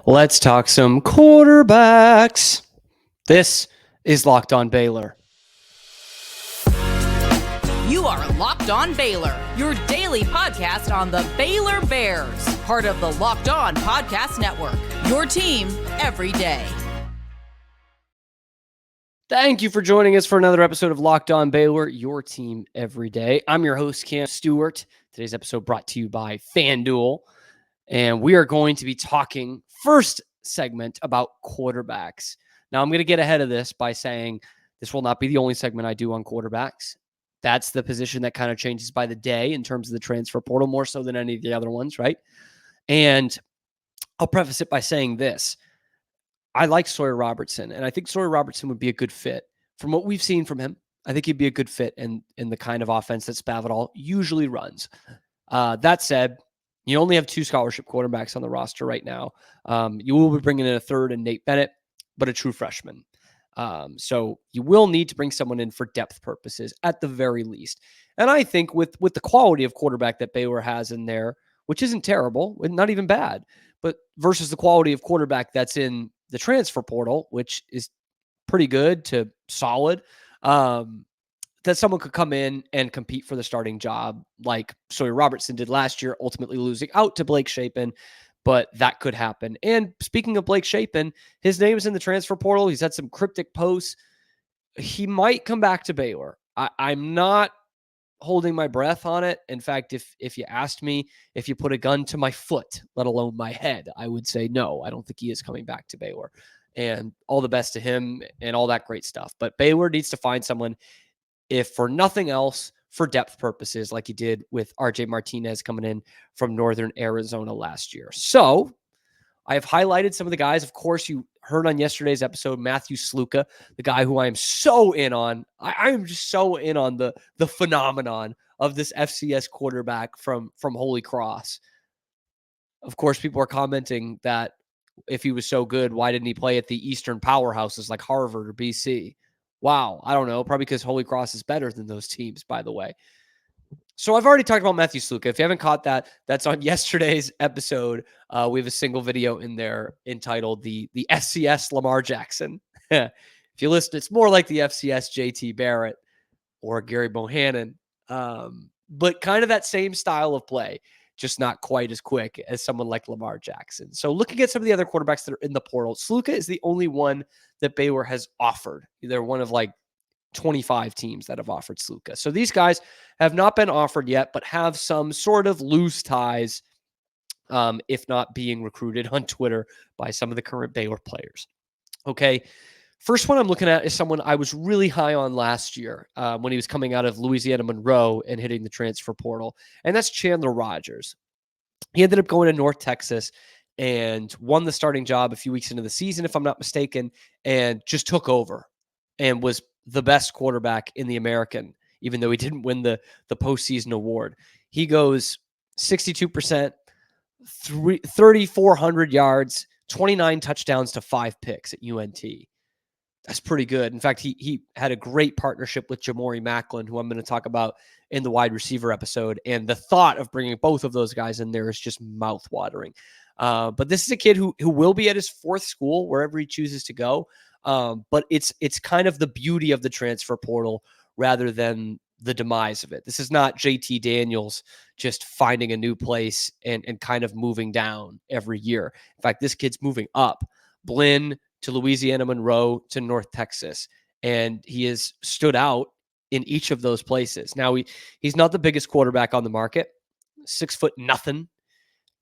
Let's talk some quarterbacks. This is Locked On Baylor. You are Locked On Baylor, your daily podcast on the Baylor Bears, part of the Locked On Podcast Network, your team every day. Thank you for joining us for another episode of Locked On Baylor, your team every day. I'm your host, Cam Stewart. Today's episode brought to you by FanDuel. And we are going to be talking first segment about quarterbacks. Now, I'm going to get ahead of this by saying this will not be the only segment I do on quarterbacks. That's the position that kind of changes by the day in terms of the transfer portal, more so than any of the other ones, right? And I'll preface it by saying this. I like Sawyer Robertson, and I think Sawyer Robertson would be a good fit. From what we've seen from him, I think he'd be a good fit in the kind of offense that Spavital usually runs. That said, you only have 2 scholarship quarterbacks on the roster right now. You will be bringing in a third in Nate Bennett, but a true freshman. So you will need to bring someone in for depth purposes at the very least. And I think with the quality of quarterback that Baylor has in there, which isn't terrible, not even bad, but versus the quality of quarterback that's in the transfer portal, which is pretty good to solid, that someone could come in and compete for the starting job like Sawyer Robertson did last year, ultimately losing out to Blake Shapen, but that could happen. And speaking of Blake Shapen, his name is in the transfer portal. He's had some cryptic posts. He might come back to Baylor. I'm not holding my breath on it. In fact, if you asked me if you put a gun to my foot, let alone my head, I would say no, I don't think he is coming back to Baylor. And all the best to him and all that great stuff. But Baylor needs to find someone, if for nothing else, for depth purposes, like he did with RJ Martinez coming in from Northern Arizona last year. So I have highlighted some of the guys. Of course, you heard on yesterday's episode, Matthew Sluka, the guy who I am so in on. I am just so in on the phenomenon of this FCS quarterback from Holy Cross. Of course, people are commenting that if he was so good, why didn't he play at the Eastern powerhouses like Harvard or BC? Wow, I don't know. Probably because Holy Cross is better than those teams, by the way. So I've already talked about Matthew Sluka. If you haven't caught that, that's on yesterday's episode. We have a single video in there entitled the FCS Lamar Jackson. If you listen, it's more like the FCS JT Barrett or Gary Bohannon, but kind of that same style of play, just not quite as quick as someone like Lamar Jackson. So looking at some of the other quarterbacks that are in the portal, Sluka is the only one that Baylor has offered. They're one of like 25 teams that have offered Sluka. So these guys have not been offered yet, but have some sort of loose ties, if not being recruited on Twitter by some of the current Baylor players. Okay. First one I'm looking at is someone I was really high on last year when he was coming out of Louisiana Monroe and hitting the transfer portal, and that's Chandler Rogers. He ended up going to North Texas and won the starting job a few weeks into the season, if I'm not mistaken, and just took over and was the best quarterback in the American, even though he didn't win the postseason award. He goes 62%, 3,400 yards, 29 touchdowns to 5 picks at UNT. That's pretty good. In fact, he had a great partnership with Jamori Macklin, who I'm going to talk about in the wide receiver episode. And the thought of bringing both of those guys in there is just mouth-watering. But this is a kid who will be at his 4th school, wherever he chooses to go. But it's kind of the beauty of the transfer portal rather than the demise of it. This is not JT Daniels just finding a new place and kind of moving down every year. In fact, this kid's moving up. Blinn to Louisiana Monroe to North Texas. And he has stood out in each of those places. Now, he's not the biggest quarterback on the market, 6 foot nothing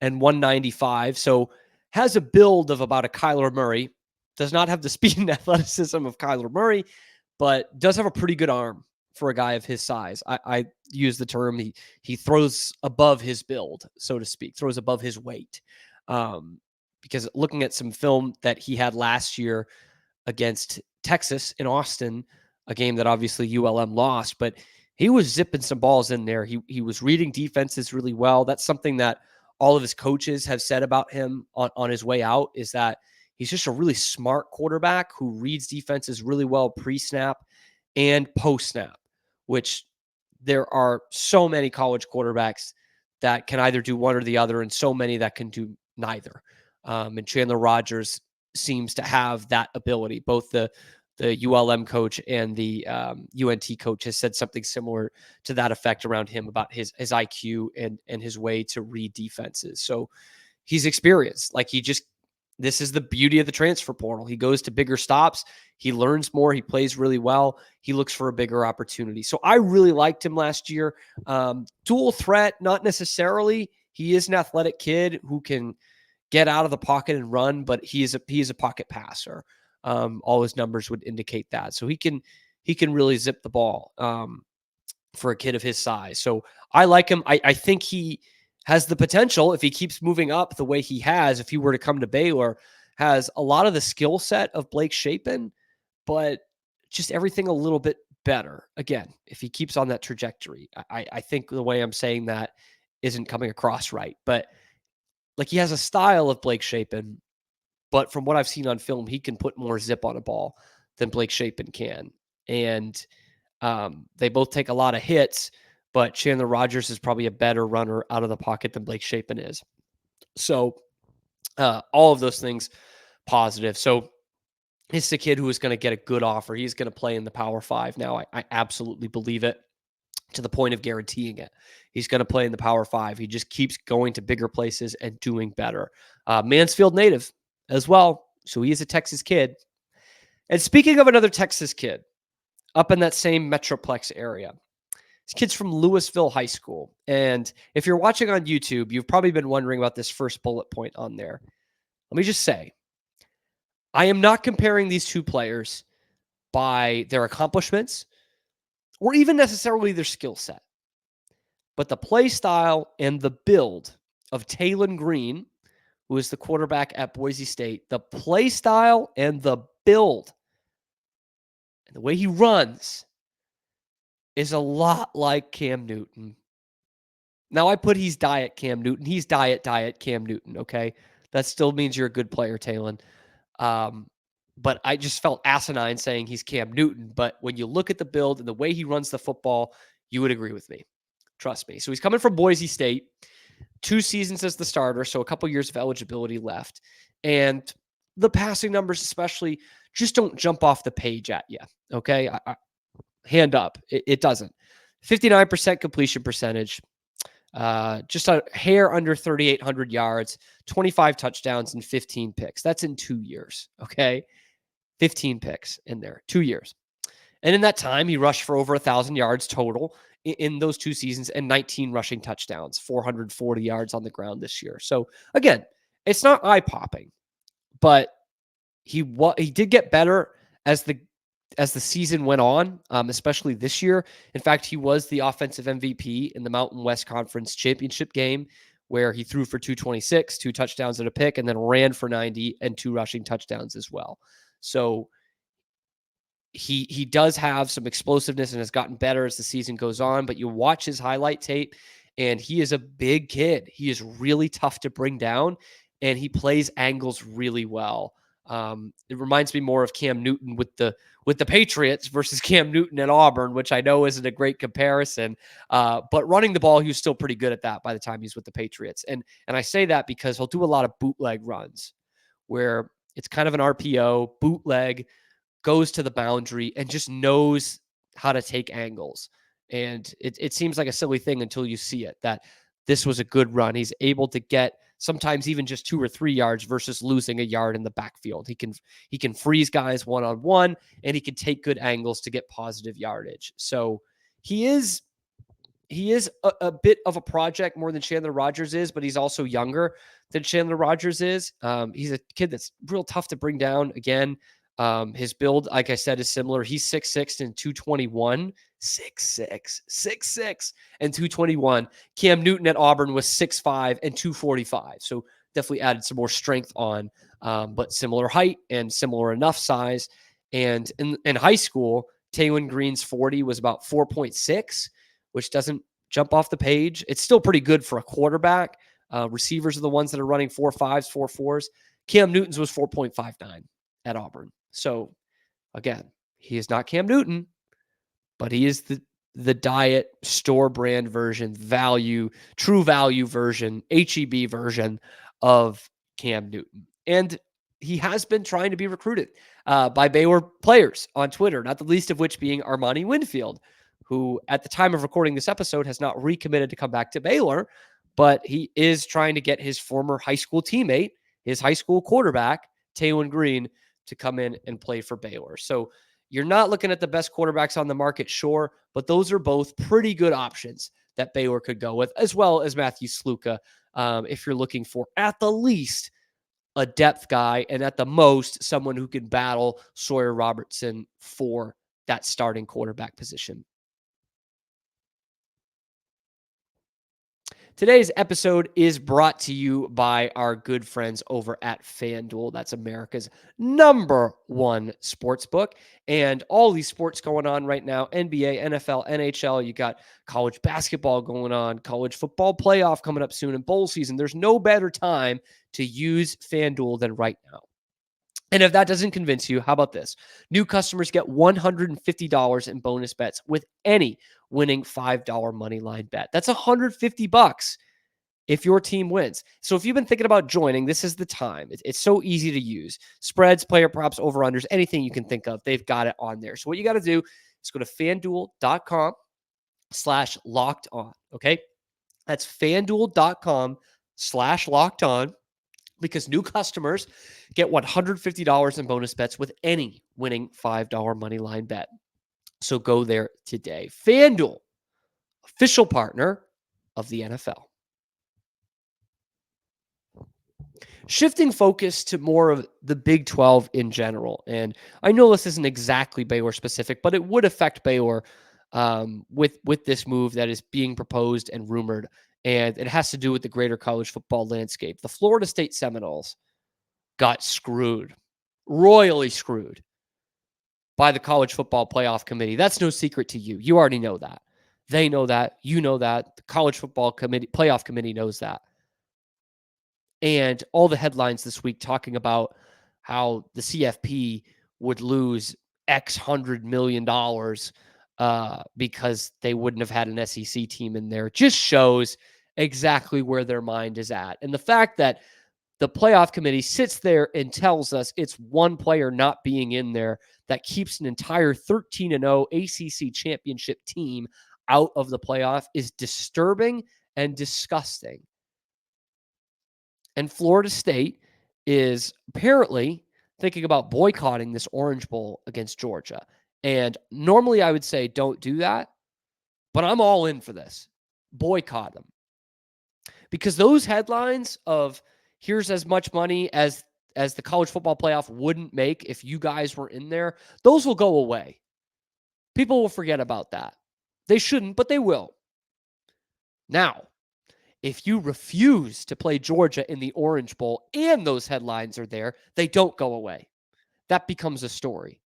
and 195. So has a build of about a Kyler Murray. Does not have the speed and athleticism of Kyler Murray, but does have a pretty good arm for a guy of his size. I use the term he throws above his build, so to speak, throws above his weight. Because looking at some film that he had last year against Texas in Austin, a game that obviously ULM lost, but he was zipping some balls in there. He was reading defenses really well. That's something that all of his coaches have said about him on his way out, is that he's just a really smart quarterback who reads defenses really well pre-snap and post-snap, which there are so many college quarterbacks that can either do one or the other and so many that can do neither. And Chandler Rogers seems to have that ability. Both the ULM coach and the UNT coach has said something similar to that effect around him about his IQ and his way to read defenses. So he's experienced. Like this is the beauty of the transfer portal. He goes to bigger stops. He learns more. He plays really well. He looks for a bigger opportunity. So I really liked him last year. Dual threat, not necessarily. He is an athletic kid who can get out of the pocket and run, but he is a pocket passer. All his numbers would indicate that. So he can really zip the ball for a kid of his size. So I like him. I think he has the potential, if he keeps moving up the way he has, if he were to come to Baylor, has a lot of the skill set of Blake Shapen, but just everything a little bit better. Again, if he keeps on that trajectory, I think the way I'm saying that isn't coming across right, but like he has a style of Blake Shapen, but from what I've seen on film, he can put more zip on a ball than Blake Shapen can. And they both take a lot of hits, but Chandler Rogers is probably a better runner out of the pocket than Blake Shapen is. So all of those things positive. So it's a kid who is going to get a good offer. He's going to play in the Power 5 now. I absolutely believe it, to the point of guaranteeing it. He's going to play in the Power 5. He just keeps going to bigger places and doing better. Mansfield native as well. So he is a Texas kid. And speaking of another Texas kid, up in that same Metroplex area, this kid's from Louisville High School. And if you're watching on YouTube, you've probably been wondering about this first bullet point on there. Let me just say, I am not comparing these two players by their accomplishments or even necessarily their skill set, but the play style and the build of Taylen Green, who is the quarterback at Boise State, the play style and the build and the way he runs is a lot like Cam Newton. Now, I put he's diet Cam Newton. He's diet Cam Newton, okay? That still means you're a good player, Taylen. But I just felt asinine saying he's Cam Newton. But when you look at the build and the way he runs the football, you would agree with me. Trust me. So he's coming from Boise State, 2 seasons as the starter, so a couple years of eligibility left. And the passing numbers especially just don't jump off the page at you, okay? Hand up. It doesn't. 59% completion percentage, just a hair under 3,800 yards, 25 touchdowns, and 15 picks. That's in 2 years, okay? 15 picks in there, 2 years. And in that time, he rushed for over 1,000 yards total in those 2 seasons and 19 rushing touchdowns, 440 yards on the ground this year. So again, it's not eye-popping, but he did get better as the season went on, especially this year. In fact, he was the offensive MVP in the Mountain West Conference Championship game, where he threw for 226, 2 touchdowns and a pick, and then ran for 90 and 2 rushing touchdowns as well. So he does have some explosiveness and has gotten better as the season goes on, but you watch his highlight tape and he is a big kid. He is really tough to bring down and he plays angles really well. It reminds me more of Cam Newton with the Patriots versus Cam Newton at Auburn, which I know isn't a great comparison. But running the ball, he was still pretty good at that by the time he's with the Patriots. And I say that because he'll do a lot of bootleg runs where it's kind of an RPO, bootleg, goes to the boundary and just knows how to take angles. And it seems like a silly thing until you see it, that this was a good run. He's able to get sometimes even just 2 or 3 yards versus losing a yard in the backfield. He can freeze guys one-on-one and he can take good angles to get positive yardage. So he is a bit of a project more than Chandler Rogers is, but he's also younger than Chandler Rogers is. He's a kid that's real tough to bring down. Again, his build, like I said, is similar. He's 6'6" and 221. 6'6" and 221. Cam Newton at Auburn was 6'5" and 245. So definitely added some more strength on, but similar height and similar enough size. And in high school, Taylen Green's 40 was about 4.6, which doesn't jump off the page. It's still pretty good for a quarterback. Receivers are the ones that are running 4.5s, 4.4s. Cam Newton's was 4.59 at Auburn. So again, he is not Cam Newton, but he is the diet store brand version, true value version, HEB version of Cam Newton. And he has been trying to be recruited by Baylor players on Twitter, not the least of which being Armani Winfield, who at the time of recording this episode has not recommitted to come back to Baylor, but he is trying to get his former high school teammate, his high school quarterback, Taylen Green, to come in and play for Baylor. So you're not looking at the best quarterbacks on the market, sure, but those are both pretty good options that Baylor could go with, as well as Matthew Sluka, if you're looking for, at the least, a depth guy, and at the most, someone who can battle Sawyer Robertson for that starting quarterback position. Today's episode is brought to you by our good friends over at FanDuel. That's America's #1 sportsbook. And all these sports going on right now, NBA, NFL, NHL, you got college basketball going on, college football playoff coming up soon, and bowl season. There's no better time to use FanDuel than right now. And if that doesn't convince you, how about this? New customers get $150 in bonus bets with any winning $5 money line bet. That's $150 if your team wins. So if you've been thinking about joining, this is the time. It's so easy to use. Spreads, player props, over-unders, anything you can think of, they've got it on there. So what you got to do is go to FanDuel.com/lockedon. Okay? That's FanDuel.com/lockedon. Because new customers get $150 in bonus bets with any winning $5 money line bet. So go there today. FanDuel, official partner of the NFL. Shifting focus to more of the Big 12 in general. And I know this isn't exactly Baylor specific, but it would affect Baylor with this move that is being proposed and rumored. And it has to do with the greater college football landscape. The Florida State Seminoles got screwed, royally screwed by the College Football Playoff Committee. That's no secret to you. You already know that. They know that. You know that. The College Football Playoff Committee knows that. And all the headlines this week talking about how the CFP would lose X $100 million because they wouldn't have had an SEC team in there just shows exactly where their mind is at. And the fact that the playoff committee sits there and tells us it's one player not being in there that keeps an entire 13-0 ACC championship team out of the playoff is disturbing and disgusting. And Florida State is apparently thinking about boycotting this Orange Bowl against Georgia. And normally I would say don't do that, but I'm all in for this. Boycott them. Because those headlines of here's as much money as the college football playoff wouldn't make if you guys were in there, those will go away. People will forget about that. They shouldn't, but they will. Now, if you refuse to play Georgia in the Orange Bowl and those headlines are there, they don't go away. That becomes a story.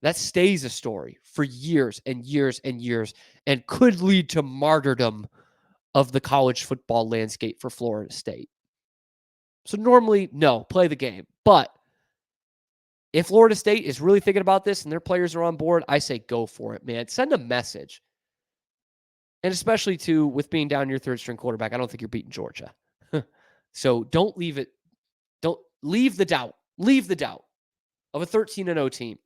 That stays a story for years and years and years and could lead to martyrdom of the college football landscape for Florida State. So normally, no, play the game. But if Florida State is really thinking about this and their players are on board, I say go for it, man. Send a message. And especially, too, with being down your third-string quarterback, I don't think you're beating Georgia. So don't leave it. Don't leave the doubt. Leave the doubt of a 13-0 team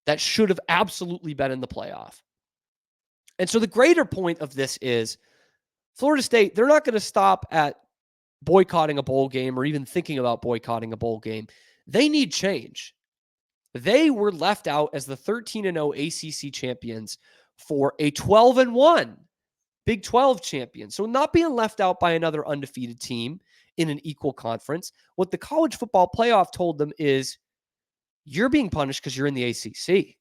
that should have absolutely been in the playoff. And so the greater point of this is Florida State, they're not going to stop at boycotting a bowl game or even thinking about boycotting a bowl game. They need change. They were left out as the 13-0 ACC champions for a 12-1 Big 12 champion. So not being left out by another undefeated team in an equal conference. What the college football playoff told them is you're being punished because you're in the ACC.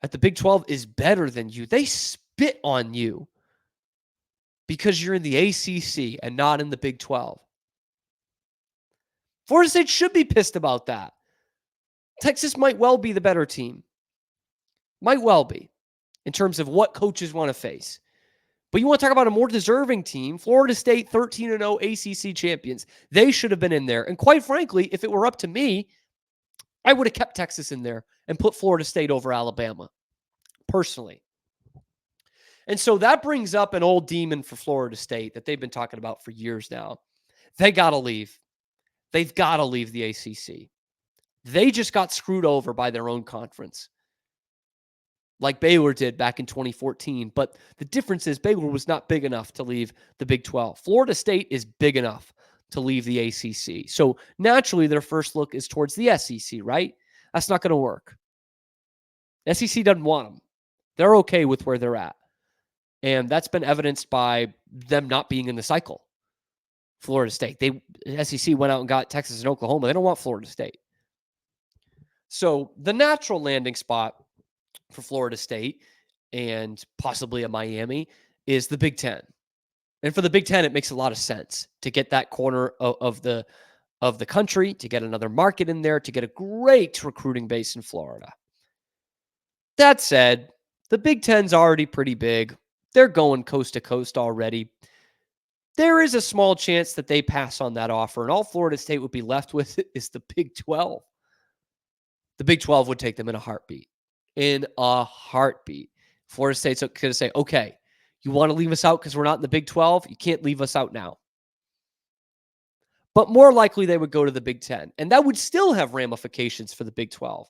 That the Big 12 is better than you. They spit on you because you're in the ACC and not in the Big 12. Florida State should be pissed about that. Texas might well be the better team. Might well be in terms of what coaches want to face. But you want to talk about a more deserving team, Florida State 13-0 ACC champions. They should have been in there. And quite frankly, if it were up to me, I would have kept Texas in there and put Florida State over Alabama, personally. And so that brings up an old demon for Florida State that they've been talking about for years now. They got to leave. they've got to leave the ACC. They just got screwed over by their own conference, like Baylor did back in 2014. But the difference is Baylor was not big enough to leave the Big 12. Florida State is big enough to leave the ACC. So naturally, their first look is towards the SEC, right? That's not going to work. SEC doesn't want them. They're okay with where they're at. And that's been evidenced by them not being in the cycle. Florida State. SEC went out and got Texas and Oklahoma. They don't want Florida State. So the natural landing spot for Florida State and possibly a Miami is the Big Ten. And for the Big Ten, it makes a lot of sense to get that corner of the country, to get another market in there, to get a great recruiting base in Florida. That said, the Big Ten's already pretty big. They're going coast to coast already. There is a small chance that they pass on that offer, and all Florida State would be left with is the Big 12. The Big 12 would take them in a heartbeat. In a heartbeat. Florida State's going to say, okay, you want to leave us out because we're not in the Big 12? You can't leave us out now. But more likely they would go to the Big 10. And that would still have ramifications for the Big 12.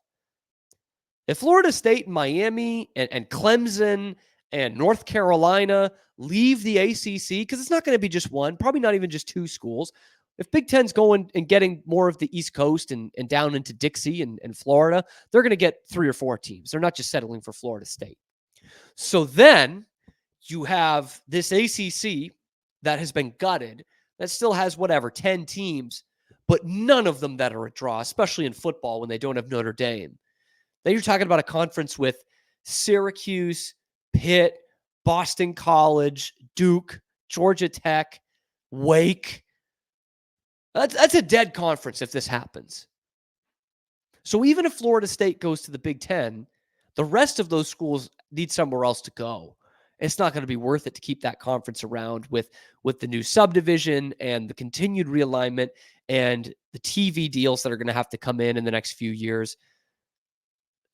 If Florida State and Miami and Clemson and North Carolina leave the ACC, because it's not going to be just one, probably not even just two schools. If Big Ten's going and getting more of the East Coast and down into Dixie and Florida, they're going to get 3 or 4 teams. They're not just settling for Florida State. So then you have this ACC that has been gutted, that still has 10 teams, but none of them that are a draw, especially in football when they don't have Notre Dame. Then you're talking about a conference with Syracuse, Pitt, Boston College, Duke, Georgia Tech, Wake. That's a dead conference if this happens. So even if Florida State goes to the Big Ten, the rest of those schools need somewhere else to go. It's not going to be worth it to keep that conference around with the new subdivision and the continued realignment and the TV deals that are going to have to come in the next few years.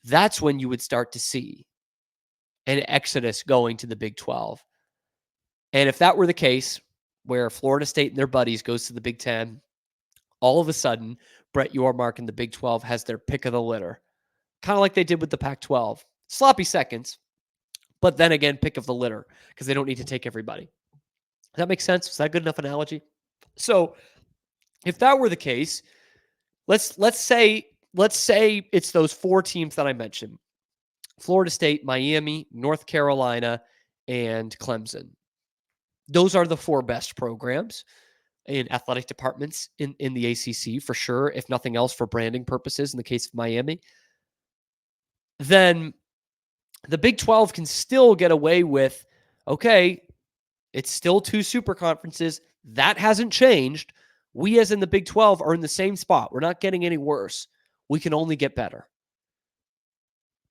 That's when you would start to see an exodus going to the Big 12. And if that were the case, where Florida State and their buddies goes to the Big 10, all of a sudden, Brett Yormark and the Big 12 has their pick of the litter. Kind of like they did with the Pac-12. Sloppy seconds, but then again, pick of the litter, because they don't need to take everybody. Does that make sense? Is that a good enough analogy? So if that were the case, let's say it's those 4 teams that I mentioned. Florida State, Miami, North Carolina, and Clemson. Those are the 4 best programs in athletic departments in the ACC, for sure, if nothing else for branding purposes in the case of Miami. Then the Big 12 can still get away with, okay, it's still 2 super conferences. That hasn't changed. We, as in the Big 12, are in the same spot. We're not getting any worse. We can only get better.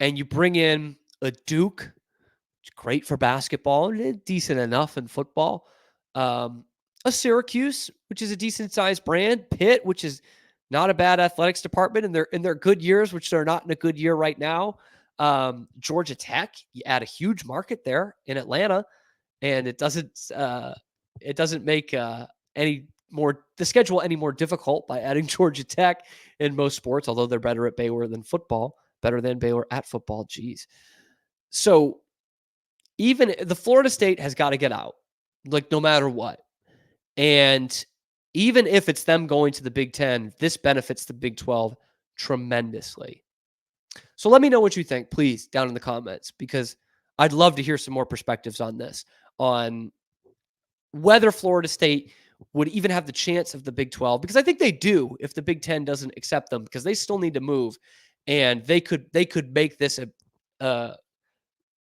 And you bring in a Duke, great for basketball, decent enough in football. A Syracuse, which is a decent-sized brand. Pitt, which is not a bad athletics department in their good years, which they're not in a good year right now. Georgia Tech, you add a huge market there in Atlanta, and it doesn't make the schedule any more difficult by adding Georgia Tech in most sports, although they're better at Baylor than football. Better than Baylor at football. Geez. So even the Florida State has got to get out, like no matter what. And even if it's them going to the Big Ten, this benefits the Big 12 tremendously. So let me know what you think, please, down in the comments, because I'd love to hear some more perspectives on this, on whether Florida State would even have the chance of the Big 12, because I think they do if the Big 10 doesn't accept them, because they still need to move. And they could make this a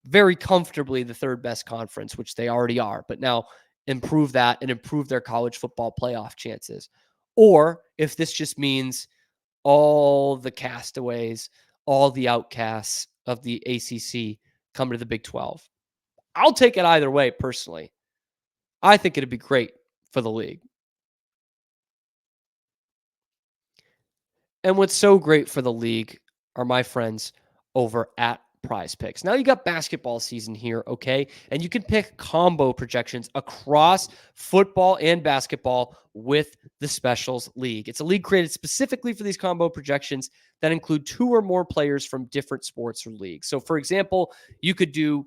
very comfortably the 3rd best conference, which they already are, but now improve that and improve their college football playoff chances. Or if this just means all the castaways, all the outcasts of the ACC come to the Big 12. I'll take it either way, personally. I think it'd be great for the league. And what's so great for the league are my friends over at Prize Picks. Now you got basketball season here, okay? And you can pick combo projections across football and basketball with the Specials League. It's a league created specifically for these combo projections that include 2 or more players from different sports or leagues. So, for example, you could do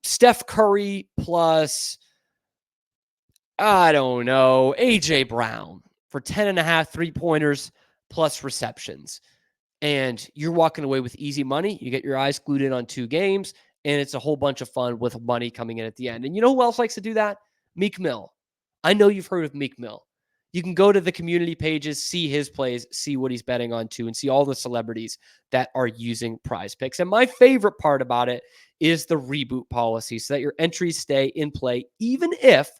Steph Curry plus, I don't know, AJ Brown for 10.5 3-pointers plus receptions. And you're walking away with easy money. You get your eyes glued in on 2 games, and it's a whole bunch of fun with money coming in at the end. And you know who else likes to do that? Meek Mill. I know you've heard of Meek Mill. You can go to the community pages, see his plays, see what he's betting on too, and see all the celebrities that are using Prize Picks. And my favorite part about it is the reboot policy so that your entries stay in play even if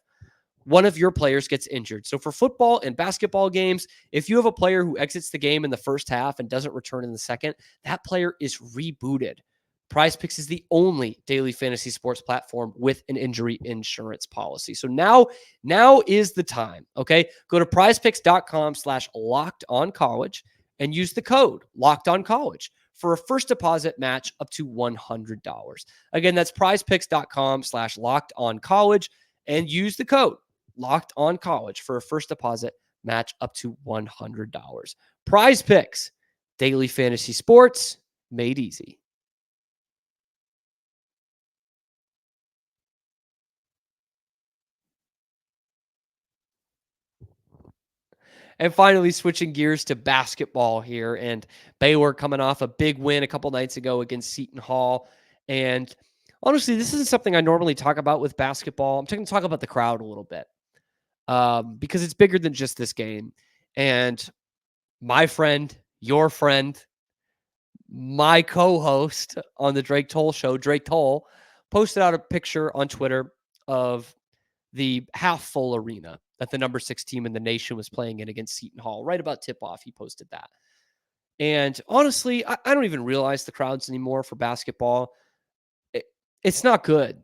one of your players gets injured. So for football and basketball games, if you have a player who exits the game in the first half and doesn't return in the second, that player is rebooted. Prize Picks is the only daily fantasy sports platform with an injury insurance policy. So now is the time, okay? Go to prizepicks.com/lockedoncollege and use the code LOCKEDONCollege for a first deposit match up to $100. Again, that's prizepicks.com/lockedoncollege and use the code Locked On College for a first deposit match up to $100. Prize Picks, daily fantasy sports made easy. And finally, switching gears to basketball here, and Baylor coming off a big win a couple nights ago against Seton Hall. And honestly, this isn't something I normally talk about with basketball. I'm going to talk about the crowd a little bit. Because it's bigger than just this game. And my friend, your friend, my co-host on the Drake Toll show, Drake Toll, posted out a picture on Twitter of the half-full arena that the number 6 team in the nation was playing in against Seton Hall. Right about tip-off, he posted that. And honestly, I don't even realize the crowds anymore for basketball. It's not good.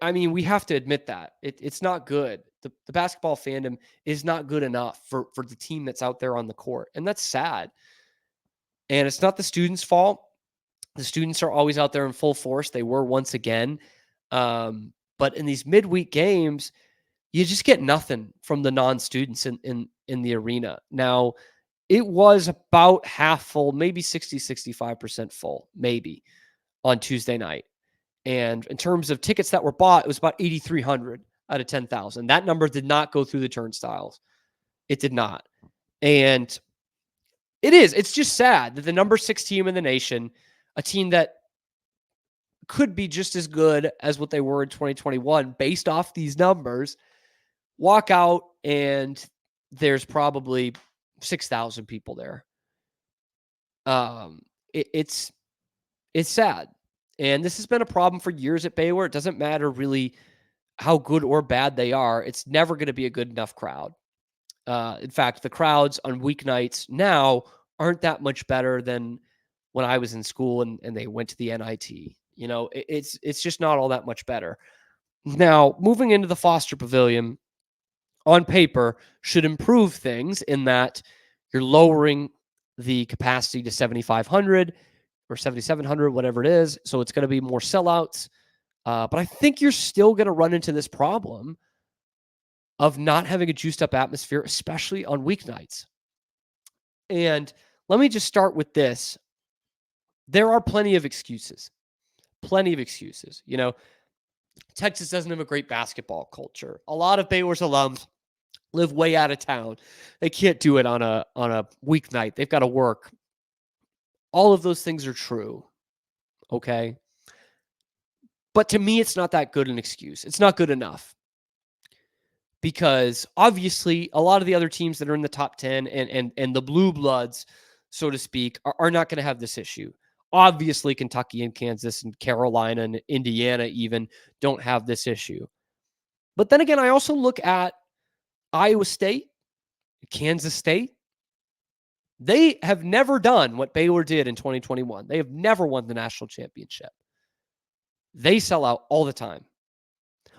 I mean, we have to admit that. It's not good. The basketball fandom is not good enough for the team that's out there on the court. And that's sad. And it's not the students' fault. The students are always out there in full force. They were once again. But in these midweek games, you just get nothing from the non-students in the arena. Now, it was about half full, maybe 65% full, maybe, on Tuesday night. And in terms of tickets that were bought, it was about 8,300 out of 10,000. That number did not go through the turnstiles. It did not. And it's just sad that the number 6 team in the nation, a team that could be just as good as what they were in 2021 based off these numbers, walk out and there's probably 6,000 people there. It's sad. And this has been a problem for years at Baylor. It doesn't matter really how good or bad they are. It's never going to be a good enough crowd. In fact, the crowds on weeknights now aren't that much better than when I was in school and they went to the NIT. You know, it's just not all that much better. Now, moving into the Foster Pavilion, on paper, should improve things in that you're lowering the capacity to 7,500 or 7,700, whatever it is. So it's going to be more sellouts. But I think you're still going to run into this problem of not having a juiced up atmosphere, especially on weeknights. And let me just start with this. There are plenty of excuses. You know, Texas doesn't have a great basketball culture. A lot of Baylor's alums live way out of town. They can't do it on a weeknight. They've got to work. All of those things are true. Okay. But to me, it's not that good an excuse. It's not good enough. Because obviously, a lot of the other teams that are in the top 10 and the blue bloods, so to speak, are not going to have this issue. Obviously, Kentucky and Kansas and Carolina and Indiana even don't have this issue. But then again, I also look at Iowa State, Kansas State. They have never done what Baylor did in 2021. They have never won the national championship. They sell out all the time.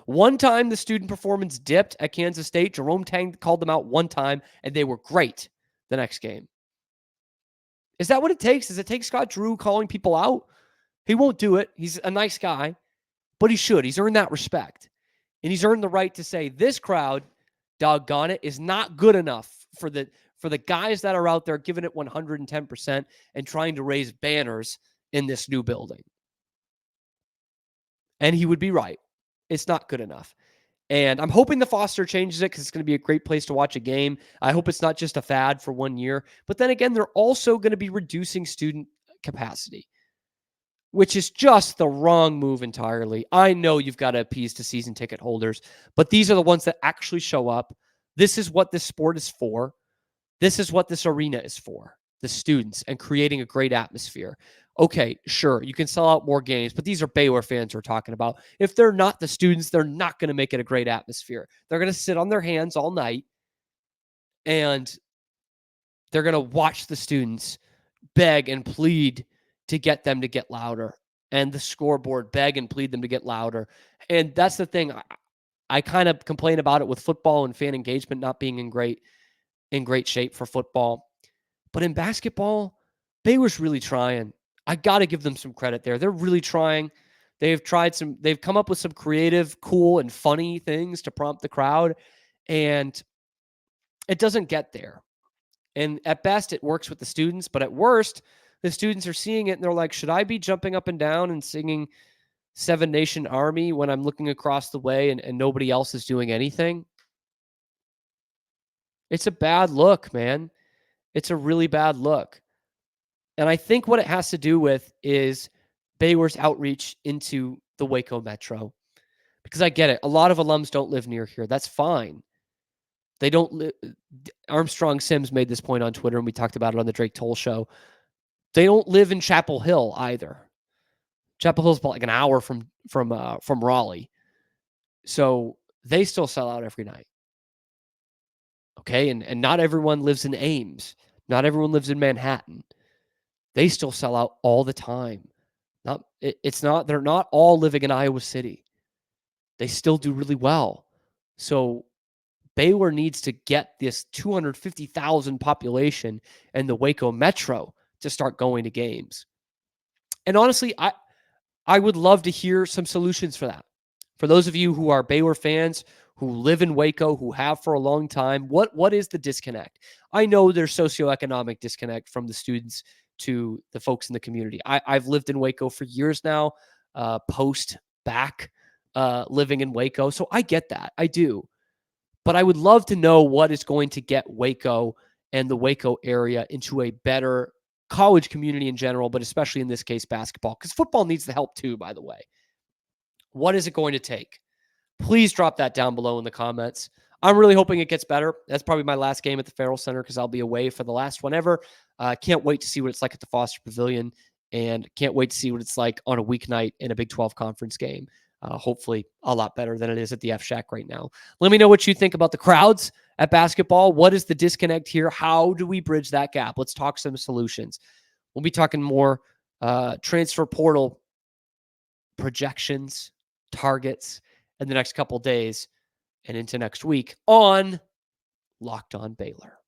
One time the student performance dipped at Kansas State. Jerome Tang called them out one time, and they were great the next game. Is that what it takes? Does it take Scott Drew calling people out He won't do it. He's a nice guy, but he should. He's earned that respect. And he's earned the right to say this crowd, doggone it, is not good enough for the guys that are out there giving it 110% and trying to raise banners in this new building. And he would be right. It's not good enough. And I'm hoping the Foster changes it because it's going to be a great place to watch a game. I hope it's not just a fad for 1 year. But then again, they're also going to be reducing student capacity, which is just the wrong move entirely. I know you've got to appease to season ticket holders, but these are the ones that actually show up. This is what this sport is for. This is what this arena is for, the students, and creating a great atmosphere. Okay, sure, you can sell out more games, but these are Baylor fans we're talking about. If they're not the students, they're not going to make it a great atmosphere. They're going to sit on their hands all night, and they're going to watch the students beg and plead to get them to get louder, and the scoreboard beg and plead them to get louder. And that's the thing. I kind of complain about it with football and fan engagement not being in great shape for football. But in basketball, Baylor's really trying. I got to give them some credit there. They're really trying. They've come up with some creative, cool, and funny things to prompt the crowd, and it doesn't get there. And at best, it works with the students, but at worst, the students are seeing it and they're like, should I be jumping up and down and singing Seven Nation Army when I'm looking across the way and nobody else is doing anything? It's a bad look, man. It's a really bad look. And I think what it has to do with is Baylor's outreach into the Waco Metro. Because I get it. A lot of alums don't live near here. That's fine. They don't live. Armstrong Sims made this point on Twitter, and we talked about it on the Drake Toll show. They don't live in Chapel Hill either. Chapel Hill's about like an hour from Raleigh. So they still sell out every night. Okay. And not everyone lives in Ames. Not everyone lives in Manhattan. They still sell out all the time. They're not all living in Iowa City. They still do really well. So Baylor needs to get this 250,000 population and the Waco Metro to start going to games. And honestly, I would love to hear some solutions for that. For those of you who are Baylor fans, who live in Waco, who have for a long time, what is the disconnect? I know there's socioeconomic disconnect from the students to the folks in the community. I've lived in Waco for years now, living in Waco. So I get that. I do. But I would love to know what is going to get Waco and the Waco area into a better college community in general, but especially in this case, basketball, because football needs the help too, by the way. What is it going to take? Please drop that down below in the comments. I'm really hoping it gets better. That's probably my last game at the Ferrell Center because I'll be away for the last one ever. Can't wait to see what it's like at the Foster Pavilion, and can't wait to see what it's like on a weeknight in a Big 12 conference game. Hopefully a lot better than it is at the F-Shack right now. Let me know what you think about the crowds at basketball. What is the disconnect here? How do we bridge that gap? Let's talk some solutions. We'll be talking more transfer portal projections, targets in the next couple days and into next week on Locked On Baylor.